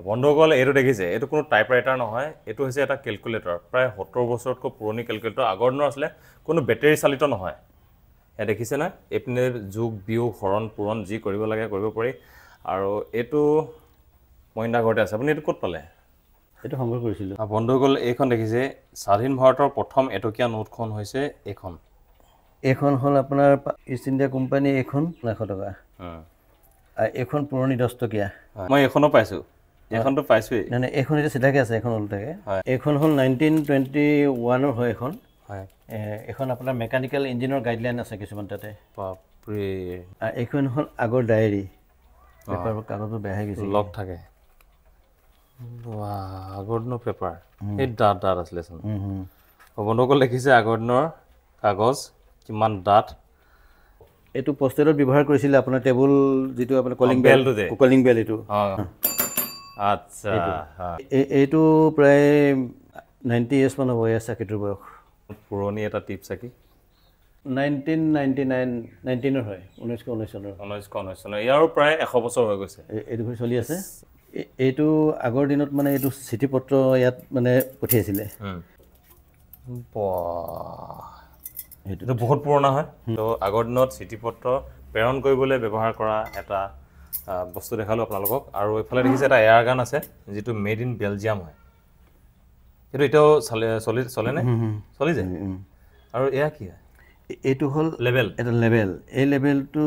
বন্ধুসকল এইটো দেখিছে এইটো কোনো টাইপৰাইটাৰ নহয় এইটো হৈছে এটা কেলকুলেটৰ প্ৰায় 70 বছৰতকৈ পুৰণি কেলকুলেটৰ আগৰ দিনৰ আছিলে কোনো বেটাৰী চালিত নহয় এ দেখিছে না এপিনে যোগ বিয়োগ হৰণ পূৰণ যি কৰিব লাগে কৰিব পাৰি আৰু এইটো মইনা ঘৰতে আছে আপুনি এইটো ক'ত পালে এইটো সংগ্ৰহ কৰিছিলোঁ বন্ধুসকল এইখন দেখিছে স্বাধীন ভাৰতৰ প্ৰথম এটকীয়া নোটখন হৈছে এইখন হ'ল আপোনাৰ ইষ্ট ইণ্ডিয়া কোম্পানী এইখন 100 টকা এইখন পুৰণি 10 টকীয়া মই এইখনো পাইছো এইখনটো পাইছোই মানে এইখন এটা চিধাকে আছে এখন উল্টাকে এইখন হ'ল 1921 ৰ হয় এখন হয় এখন আপোনাৰ মেকানিক্যাল ইঞ্জিনৰ গাইডলাইন আছে কিছুমান তাতে বাপৰে এইখন হ'ল আগৰ ডায়েৰী পেপাৰ কাগজটো বেয়া হৈ গৈছে লক থাকে আগৰ দিনৰ পেপাৰ এই ডাট আছিলে চোন বন্ধুসকল দেখিছে আগৰ দিনৰ কাগজ কিমান ডাট এইটো পোষ্টেলত ব্যৱহাৰ কৰিছিলে আপোনাৰ টেবুল যিটো আপোনাৰ কলিং বেল এইটো আচ্ছা এইটো প্ৰায় 90 ইয়াৰ্ছ মান হ'ব ইয়াৰ চাকিটোৰ বয়স পুৰণি এটা টিপ চাকি 1919 হয় 1919 চনৰ ইয়াৰো প্ৰায় 100 বছৰ হৈ গৈছে এইটো চলি আছে এইটো আগৰ দিনত মানে এইটো চিঠি পত্ৰ ইয়াত মানে পঠিয়াইছিলে এইটো বহুত পুৰণা হয় তো আগৰ দিনত চিঠি পত্ৰ প্ৰেৰণ কৰিবলৈ ব্যৱহাৰ কৰা এটা বস্তু দেখালো আপোনালোকক আৰু এইফালে দেখিছে এটা এয়াৰ গান আছে যেটো মেড ইন বেলজিয়াম হয় এইটো এটাও চলে নে চলি যায় আৰু এয়া কি হয় এইটো হ'ল লেভেল এটা লেভেল এই লেভেলটো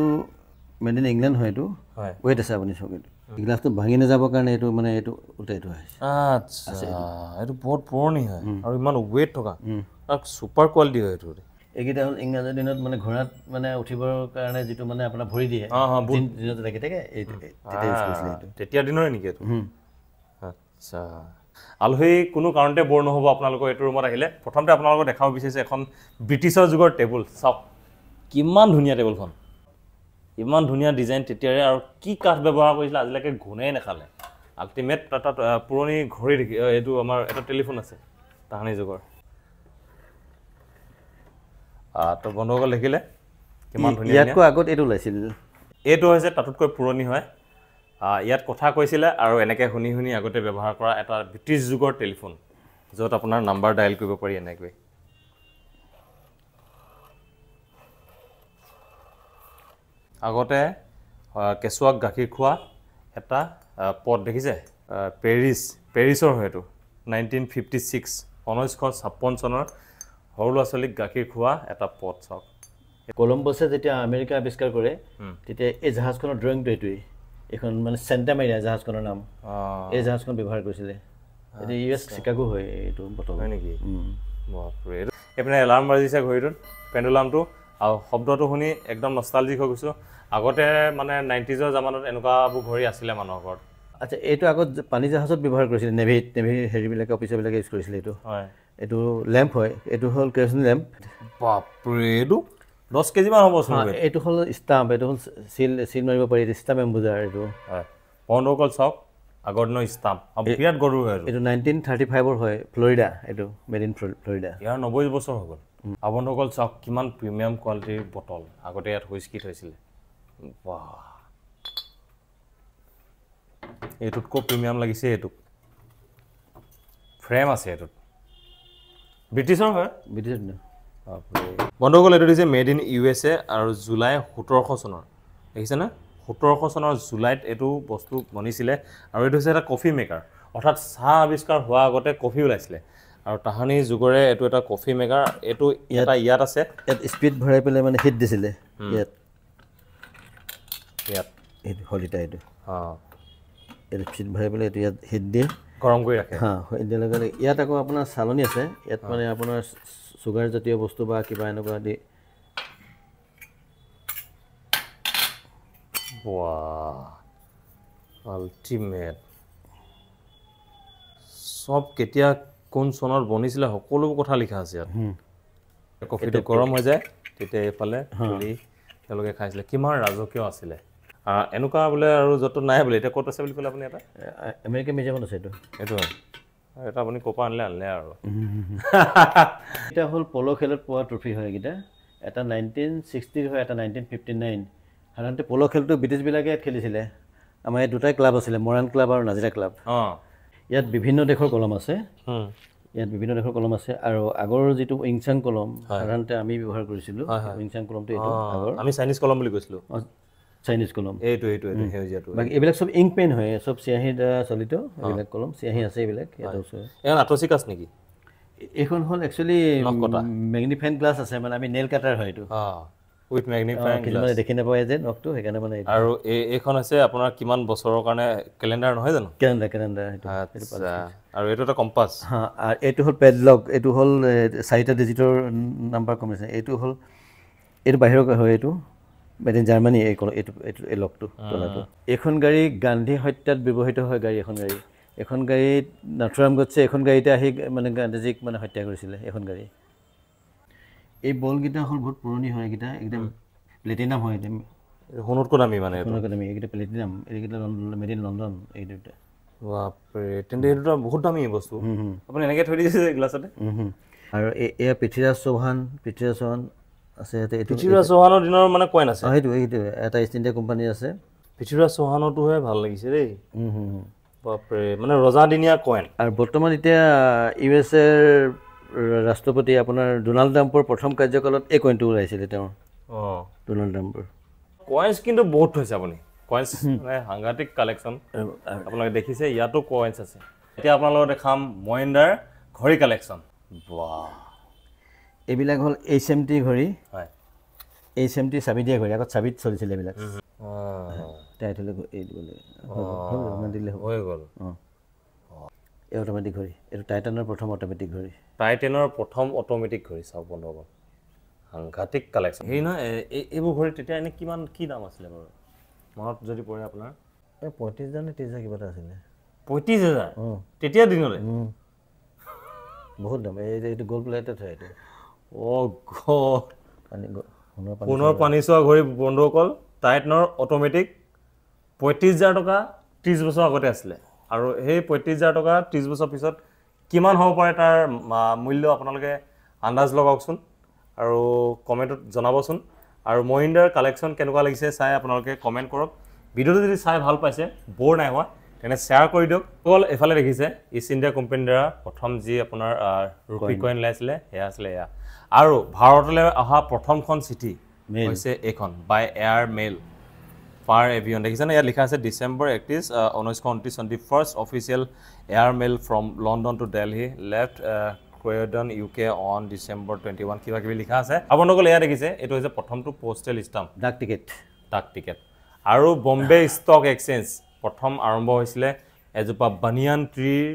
মেড ইন ইংলেণ্ড হয় এইটো হয় ৱেট আছে আপুনি চকীত গ্লাছটো ভাঙি নাযাবৰ কাৰণে এইটো মানে এইটো উল্টাইটো আহিছে আচ্ছা এইটো বহুত পুৰণি হয় আৰু ইমান ৱেট থকা আৰু সুপাৰ কোৱালিটি হয় এইটো এইকেইটা হ'ল ইংৰাজীৰ দিনত মানে ঘোঁৰাত মানে উঠিবৰ কাৰণে যিটো মানে আপোনাৰ ভৰি দিয়ে দিনত লাগি থাকে তেতিয়া দিনৰে নেকি এইটো আচ্ছা আলহী কোনো কাৰণতে বৰ নহ'ব আপোনালোকৰ এইটো ৰুমত আহিলে প্ৰথমতে আপোনালোকক দেখাব বিচাৰিছে এখন ব্ৰিটিছৰ যুগৰ টেবুল চাওক কিমান ধুনীয়া টেবুলখন ইমান ধুনীয়া ডিজাইন তেতিয়াৰে আৰু কি কাঠ ব্যৱহাৰ কৰিছিলে আজিলৈকে ঘূণেই নাখালে আল্টিমেট তাত পুৰণি ঘড়ী দেখি এইটো আমাৰ এটা টেলিফোন আছে তাহানি যুগৰ তো বন্ধুসকল দেখিলে কিমান ধুনীয়া ইয়াতকৈ আগত এইটো ওলাইছিল এইটো হৈছে তাতোতকৈ পুৰণি হয় ইয়াত কথা কৈছিলে আৰু এনেকৈ শুনি শুনি আগতে ব্যৱহাৰ কৰা এটা ব্ৰিটিছ যুগৰ টেলিফোন য'ত আপোনাৰ নাম্বাৰ ডায়েল কৰিব পাৰি এনেকৈ আগতে কেঁচুৱাক গাখীৰ খোৱা এটা পদ দেখিছে পেৰিছৰ হয় এইটো 1956 1956 চনৰ সৰু ল'ৰা ছোৱালীক গাখীৰ খোৱা এটা পদ চাওক কলম্বাছে যেতিয়া আমেৰিকা আৱিষ্কাৰ কৰে তেতিয়া এই জাহাজখনৰ ড্ৰয়িংটো এইটোৱেই এখন মানে চেণ্টা মাৰিয়া জাহাজখনৰ নাম এই জাহাজখন ব্যৱহাৰ কৰিছিলে এইটো US চিকাগো হয় এইটো বটল হয় নেকি বাপৰে এইপিনে এলাৰ্ম বাজিছে ঘড়ীটোত পেণ্ডুলামটো আৰু শব্দটো শুনি একদম নষ্টালজিক হৈ গৈছোঁ আগতে মানে 90s জামানত এনেকুৱাবোৰ ঘড়ী আছিলে মানুহৰ ঘৰত আচ্ছা এইটো আগত পানী জাহাজত ব্যৱহাৰ কৰিছিলে নেভি হেৰিবিলাকে অফিচাৰবিলাকে ইউজ কৰিছিলে এইটো হয় এইটো লেম্প হয় এইটো হ'ল কেৰচিন লেম্প বাপৰে এইটো 10 কেজি মান হ'ব এইটো হ'ল ষ্টাম্প এইটো হ'ল চিল মাৰিব পাৰি ষ্টাম্প এম্বুজাৰ এইটো হয় বন্ধুসকল চাওক আগৰ দিনৰ ষ্টাম্প বিৰাট গৰু হয় এইটো 1935 হয় ফ্লৰিডা এইটো মেড ইন ফ্লৰিডা ইয়াৰ 90 বছৰ হৈ গ'ল বন্ধুসকল চাওক কিমান প্ৰিমিয়াম কোৱালিটিৰ বটল আগতে ইয়াত হুইস্কি থৈছিলে বাহ এইটোতকৈ প্ৰিমিয়াম লাগিছে এইটোক ফ্ৰেম আছে এইটোত ব্ৰিটিছৰ হয় বন্ধুসকল এইটো দিছে মেড ইন USA আৰু জুলাই 1700 চনৰ দেখিছেনে 1700 চনৰ জুলাইত এইটো বস্তু বনিছিলে আৰু এইটো হৈছে এটা কফি মেকাৰ অৰ্থাৎ চাহ আৱিষ্কাৰ হোৱা আগতে কফি ওলাইছিলে আৰু তাহানি যুগৰে এইটো এটা কফি মেকাৰ এইটো ইয়াত আছে ইয়াত স্পীড ভৰাই পেলাই মানে হিট দিছিলে ইয়াত এইটো হলিটা এইটো এইটো স্পীড ভৰাই পেলাই এইটো ইয়াত হিট দিয়ে গৰম কৰি ৰাখে এতিয়া লগে ইয়াত আকৌ আপোনাৰ চালনী আছে ইয়াত মানে আপোনাৰ চুগাৰ জাতীয় বস্তু বা কিবা এনেকুৱা দি আল্টিমেট সব কেতিয়া কোন চনত বনিছিলে সকলো কথা লিখা আছে ইয়াত কফিটো গৰম হৈ যায় তেতিয়া এইফালে তেওঁলোকে খাইছিলে কিমান ৰাজকীয় আছিলে এনেকুৱা বোলে আৰু য'ত নাই বোলে এতিয়া ক'ত আছে বুলি ক'লে আপুনি এটা আমেৰিকান মিউজিয়ামত আছে এইটো এটা আপুনি ক'ৰ পৰা আনিলে আৰু এটা হ'ল পল' খেলত পোৱা ট্ৰফি হয় এইকেইটা এটা 1960 হয় এটা 1959 সাধাৰণতে পল' খেলটো ব্ৰিটিছবিলাকে খেলিছিলে আমাৰ ইয়াত দুটাই ক্লাব আছিলে, মৰাণ ক্লাব আৰু নাজিৰা ক্লাব। ইয়াত বিভিন্ন দেশৰ কলম আছে, আৰু আগৰ যিটো উইংচাং কলম সাধাৰণতে আমি ব্যৱহাৰ কৰিছিলোঁ, উইংচাং কলমটো এইটো আগৰ, আমি চাইনিজ কলম বুলি কৈছিলোঁ, চাইনিজ কলম এইটো সেউজীয়াটো। বাকী এইবিলাক চব ইংক পেন হয়, চব চিয়াহী দ্বাৰা চলিত এইবিলাক কলম, চিয়াহী আছে এইবিলাক ইয়াত ওচৰত। এখন আটচিকাছ নেকি? এইখন হ'ল একচুৱেলি মেগনিফাইং গ্লাছ আছে, মানে আমি নেল কাটাৰ হয় এইটো, উইথ মেগনিফাইং গ্লাছ, মানে দেখি নাপায় যে নখটো, সেইকাৰণে মানে। আৰু এইখন হৈছে আপোনাৰ কিমান বছৰৰ কাৰণে কেলেণ্ডাৰ নহয় জানো? কেলেণ্ডাৰ আৰু এইটো এটা কম্পাছ। আৰু এইটো হ'ল পেডলক, এইটো হ'ল 4টা ডিজিটৰ নাম্বাৰ কম্বিনেশ্যন। এইটো বাহিৰৰ হয়, এইটো মেড ইন জাৰ্মানী, এই লকটো তলাটো। এইখন গাড়ী গান্ধী হত্যাত ব্যৱহৃত হয় গাড়ী, এখন গাড়ীত নাথুৰাম গডছে এখন গাড়ীতে আহি মানে গান্ধীজীক মানে হত্যা কৰিছিলে এখন গাড়ী। এই বলকেইটা হ'ল বহুত পুৰণি হয়, এইকেইটা একদম প্লেটিনাম হয়, একদম সোণতকৈ দামী, মানে এইকেইটা প্লেটিনাম, এইকেইটা মেড ইন লণ্ডন এই দুটা। বাপৰে, তেন্তে এইটো বহুত দামী বস্তু। আপুনি এনেকৈ থৈ দিছে গ্লাছতে। আৰু এয়া পৃথ্বীৰাজ চৌহান আছে ইয়াতে। পৃথ্বীৰাজ চৌহানৰ দিনৰ মানে কইন আছে, সেইটো এটা ইষ্ট ইণ্ডিয়া কোম্পানী আছে। পৃথ্বীৰাজ চৌহানৰটোহে ভাল লাগিছে দেই, বাপৰে, মানে ৰজাদিনীয়া কইন। আৰু বৰ্তমান এতিয়া USA ৰাষ্ট্ৰপতি আপোনাৰ ডোনাল্ড ট্ৰাম্পৰ প্ৰথম কাৰ্যকালত এই কইনটো ওলাইছিলে তেওঁৰ, ডোনাল্ড ট্ৰাম্পৰ। কইনছ কিন্তু বহুত থৈছে আপুনি, কইনছ মানে সাংঘাতিক কালেকশ্যন আপোনালোকে দেখিছে। ইয়াতো কইনছ আছে। এতিয়া আপোনালোকক দেখাম মহিন্দ্ৰাৰ ঘড়ী কালেকশ্যন। বাহ, এইবিলাক হ'ল HMT ঘড়ী, HMT চাবি দিয়া ঘড়ী, আগত চাবিত চলিছিলে এইবিলাক। এই অট'মেটিক ঘড়ী, এইটো টাইটানৰ প্ৰথম অট'মেটিক ঘড়ী, চাওক বন্ধুসকল, সাংঘাতিক কালেকশ্যন। হেৰি নহয়, এইবোৰ ঘড়ী তেতিয়া এনেই কি দাম আছিলে বাৰু, মনত যদি পৰে আপোনাৰ? 35,000 নে 30,000 কিবা এটা আছিলে। 35,000 তেতিয়া দিনলে? বহুত দাম। এইটো গ'ল্ড প্লেটেড হয় এইটো। সোণৰ পানী চোৱা ঘড়ী বন্ধুসকল, টাইটানৰ অট'মেটিক, 35,000 টকা 30 বছৰ আগতে আছিলে। আৰু সেই 35,000 টকা 30 বছৰ পিছত কিমান হ'ব পাৰে তাৰ মূল্য আপোনালোকে আন্দাজ লগাওকচোন আৰু কমেণ্টত জনাবচোন। আৰু মহিন্দ্ৰাৰ কালেকশ্যন কেনেকুৱা লাগিছে চাই আপোনালোকে কমেণ্ট কৰক। ভিডিঅ'টো যদি চাই ভাল পাইছে, ব'ৰ নাই হোৱা, তেনে শ্বেয়াৰ কৰি দিয়ক। অকল এফালে দেখিছে ইষ্ট ইণ্ডিয়া কোম্পানীৰ দ্বাৰা প্ৰথম যি আপোনাৰ ৰুপি কইন ওলাইছিলে, সেয়া আছিলে এয়া। আৰু ভাৰতলৈ অহা প্ৰথমখন চিঠি হৈছে এইখন, বাই এয়াৰ মেইল পাৰ এভিয়ন। দেখিছেনে, ইয়াত লিখা আছে December 31, 1929 on the first official air mail from London to Delhi left Croydon UK on December 21, কিবা কিবি লিখা আছে। আপোনালোকে এয়া দেখিছে, এইটো হৈছে প্ৰথমটো পোষ্টেল ষ্টাম্প, ডাক টিকেট। আৰু বম্বে ষ্টক এক্সচেঞ্জ প্ৰথম আৰম্ভ হৈছিলে এজোপা বানিয়ান ট্ৰিৰ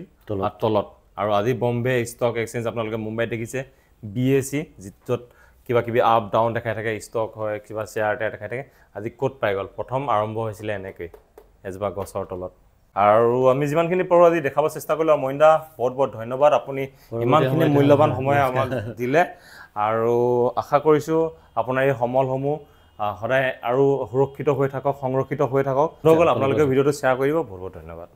তলত। আৰু আজি বম্বে ষ্টক এক্সচেঞ্জ আপোনালোকে মুম্বাইত দেখিছে, BSE, য'ত কিবা কিবি আপ ডাউন দেখাই থাকে, ষ্টক হয়, কিবা শ্বেয়াৰ টেয়াৰ দেখাই থাকে। আজি ক'ত পাই গ'ল? প্ৰথম আৰম্ভ হৈছিলে এনেকৈ এজোপা গছৰ তলত। আৰু আমি যিমানখিনি পাৰোঁ আজি দেখাব চেষ্টা কৰিলোঁ। আৰু মহিন্দ্ৰা বহুত বহুত ধন্যবাদ, আপুনি ইমানখিনি মূল্যৱান সময় আমাক দিলে। আৰু আশা কৰিছোঁ আপোনাৰ এই সমলসমূহ সদায় আৰু সুৰক্ষিত হৈ থাকক, সংৰক্ষিত হৈ থাকক। আপোনালোকে ভিডিঅ'টো শ্বেয়াৰ কৰিব। বহুত বহুত ধন্যবাদ।